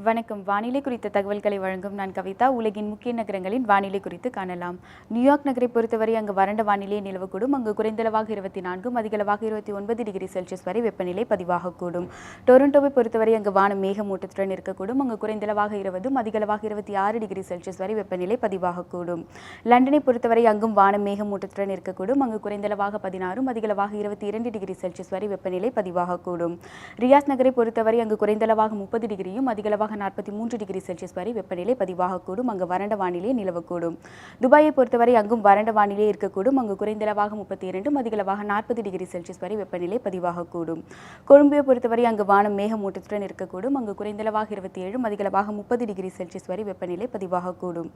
வணக்கம். வானிலை குறித்த தகவல்களை வழங்கும் நான் கவிதா. உலகின் முக்கிய நகரங்களின் வானிலை குறித்து காணலாம். நியூயார்க் நகரை பொறுத்தவரை அங்கு வறண்ட வானிலை நிலவக்கூடும். அங்கு குறைந்தளவாக 24, அதிகளவாக 29 டிகிரி செல்சியஸ் வரை வெப்பநிலை பதிவாகக்கூடும். டொரண்டோவை பொறுத்தவரை அங்கு வானம் மேகமூட்டத்துடன் இருக்கக்கூடும். அங்கு குறைந்தளவாக 20, அதிகளவாக 26 டிகிரி செல்சியஸ் வரை வெப்பநிலை பதிவாகக்கூடும். லண்டனை பொறுத்தவரை அங்கும் வானம் மேகமூட்டத்துடன் இருக்கக்கூடும். அங்கு குறைந்தளவாக 16, அதிகளவாக 22 டிகிரி செல்சியஸ் வரை வெப்பநிலை பதிவாகக்கூடும். ரியாத் நகரை பொறுத்தவரை அங்கு குறைந்தளவாக 30 டிகிரியும் அதிகளவாக 43 டிகிரி செல்சியஸ் வரை வெப்பநிலை பதிவாகக்கூடும். அங்கு வறண்ட வானிலை நிலவக்கூடும். துபாயை பொறுத்தவரை அங்கும் வறண்ட வானிலை இருக்கக்கூடும். அங்கு குறைந்தளவாக 32, அதிகளவாக 40 டிகிரி செல்சியஸ் வரை வெப்பநிலை பதிவாகக்கூடும். கொழும்பை பொறுத்தவரை அங்கு வானம் மேகமூட்டத்துடன் இருக்கக்கூடும். அங்கு குறைந்தளவாக 27, அதிகளவாக 30 டிகிரி செல்சியஸ் வரை வெப்பநிலை பதிவாகக்கூடும்.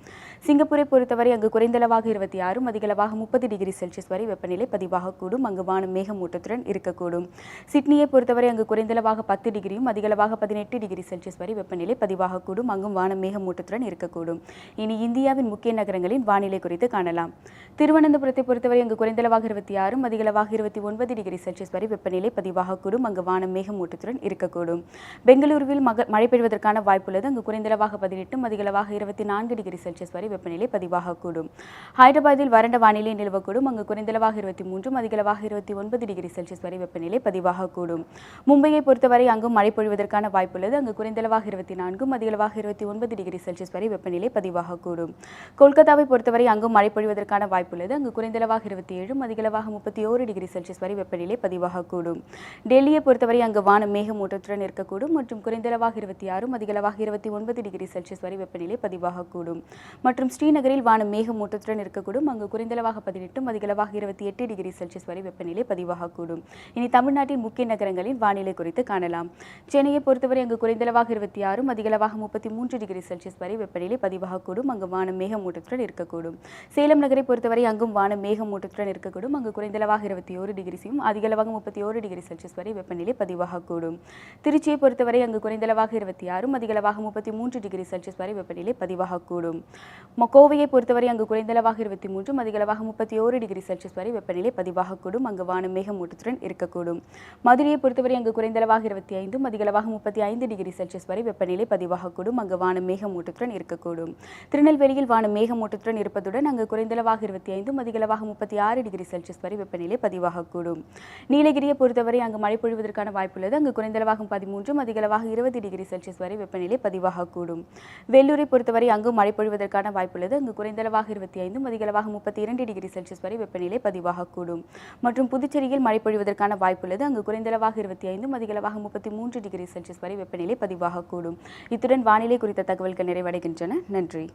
சிங்கப்பூரை பொறுத்தவரை அங்கு குறைந்தளவாக 26, அதிகளவாக 30 டிகிரி செல்சியஸ் வரை வெப்பநிலை பதிவாகக்கூடும். அங்கு வானம் மேகமூட்டத்துடன் இருக்கக்கூடும். சிட்னியை பொறுத்தவரை அங்கு குறைந்தளவாக 10 டிகிரியும் அதிகளவாக 18 டிகிரி செல்சியஸ் வரை வெப்பநிலை பதிவாகக்கூடும். அங்கும் வானம் மேகமூட்டத்துடன் இருக்கக்கூடும். இனி இந்தியாவின் முக்கிய நகரங்களின் வானிலை குறித்து காணலாம். திருவனந்தபுரத்தை பொறுத்தவரை அங்கு குறைந்தளவாக 26, அதிகளவாக 29 டிகிரி செல்சியஸ் வரை வெப்பநிலை பதிவாகக்கூடும். அங்கு வானம் மேகமூட்டத்துடன் இருக்கக்கூடும். பெங்களூருவில் மழை பெய்வதற்கான வாய்ப்புள்ளது. அங்கு குறைந்தளவாக 18, அதிகளவாக 24 டிகிரி செல்சியஸ் வரை வெப்பநிலை பதிவாகக்கூடும். ஹைதராபாத்தில் வறண்ட வானிலை நிலவக்கூடும். அங்கு குறைந்தளவாக 23, அதிகளவாக 29 டிகிரி செல்சியஸ் வரை வெப்பநிலை பதிவாகக்கூடும். மும்பையை பொறுத்தவரை அங்கும் மழை பொழிவதற்கான வாய்ப்புள்ளது. அங்கு குறைந்தளவாக 24, அதிகளவாக 29 டிகிரி செல்சியஸ் வரை வெப்பநிலை பதிவாகக்கூடும். கொல்கத்தாவை பொறுத்தவரை அங்கும் மழை பொழிவதற்கான வாய்ப்புள்ளது. அங்கு குறைந்தளவாக 27, அதிகளவாக 31 டிகிரி செல்சியஸ் வரை வெப்பநிலை பதிவாகக்கூடும். டெல்லியை பொறுத்தவரை அங்கு வானம் மேகமூட்டத்துடன் இருக்கக்கூடும் மற்றும் குறைந்தளவாக 26, அதிகளவாக 29 டிகிரி செல்சியஸ் வரை வெப்பநிலை பதிவாகக்கூடும். மற்றும் ஸ்ரீநகரில் வானம் மேகமூட்டத்துடன் இருக்கக்கூடும். அங்கு குறைந்தளவாக 18, அதிகளவாக 28 டிகிரி செல்சியஸ் வரை வெப்பநிலை பதிவாகக்கூடும். இனி தமிழ்நாட்டின் முக்கிய நகரங்களின் வானிலை குறித்து காணலாம். சென்னையை பொறுத்தவரை அங்கு குறைந்தளவாக 26, அதிகளவாக 33 டிகிரி செல்சியஸ் வரை வெப்பநிலை பதிவாகக்கூடும். அங்கு வானம் மேகமூட்டத்துடன் இருக்கக்கூடும். சேலம் நகரை பொறுத்தவரை அங்கும் வானம் மேகமூட்டத்துடன் இருக்கக்கூடும். அங்கு குறைந்தளவாக 21 டிகிரியும் அதிகளவாக 31 டிகிரி செல்சியஸ் வரை வெப்பநிலை பதிவாகக்கூடும். திருச்சியை பொறுத்தவரை அங்கு குறைந்தளவாக 26, அதிகளவாக 33 டிகிரி செல்சியஸ் வரை வெப்பநிலை பதிவாகக்கூடும். கோவையை பொறுத்தவரை அங்கு குறைந்தளவாக 23, அதிகளவாக 31 டிகிரி செல்சியஸ் வரை வெப்பநிலை பதிவாகக்கூடும். அங்கு வானம் மேகமூட்டத்துடன் இருக்கக்கூடும். மதுரையை பொறுத்தவரை அங்கு குறைந்தளவாக 25, அதிகளவாக 35 டிகிரி செல்சியஸ் வரை வெப்பநிலை பதிவாகக்கூடும். அங்கு வானம் மேகமூட்டத்துடன் இருக்கக்கூடும். திருநெல்வேலியில் வானம் மேகமூட்டத்துடன் இருப்பதுடன் அங்கு குறைந்தளவாக 25, அதிகளவாக 36 டிகிரி செல்சியஸ் வரை வெப்பநிலை பதிவாகக்கூடும். நீலகிரியை பொறுத்தவரை அங்கு மழை பொழிவதற்கான வாய்ப்புள்ளது. அங்கு குறைந்தளவாக 13, அதிகளவாக 20 டிகிரி செல்சியஸ் வரை வெப்பநிலை பதிவாகக்கூடும். வெள்ளூரை பொறுத்தவரை அங்கு மழை பொழிவதற்கான வாய்ப்புள்ளது. அங்கு குறைந்தளவாக 25, அதிகளவாக 32 டிகிரி செல்சியஸ் வரை வெப்பநிலை பதிவாகக்கூடும். மற்றும் புதுச்சேரியில் மழை பொழிவதற்கான வாய்ப்புள்ளது. அங்கு குறைந்தளவாக 25, அதிகளவாக 33 டிகிரி செல்சியஸ் வரை வெப்பநிலை பதிவாகக்கூடும். இத்துடன் வானிலை குறித்த தகவல்கள் நிறைவடைகின்றன. நன்றி.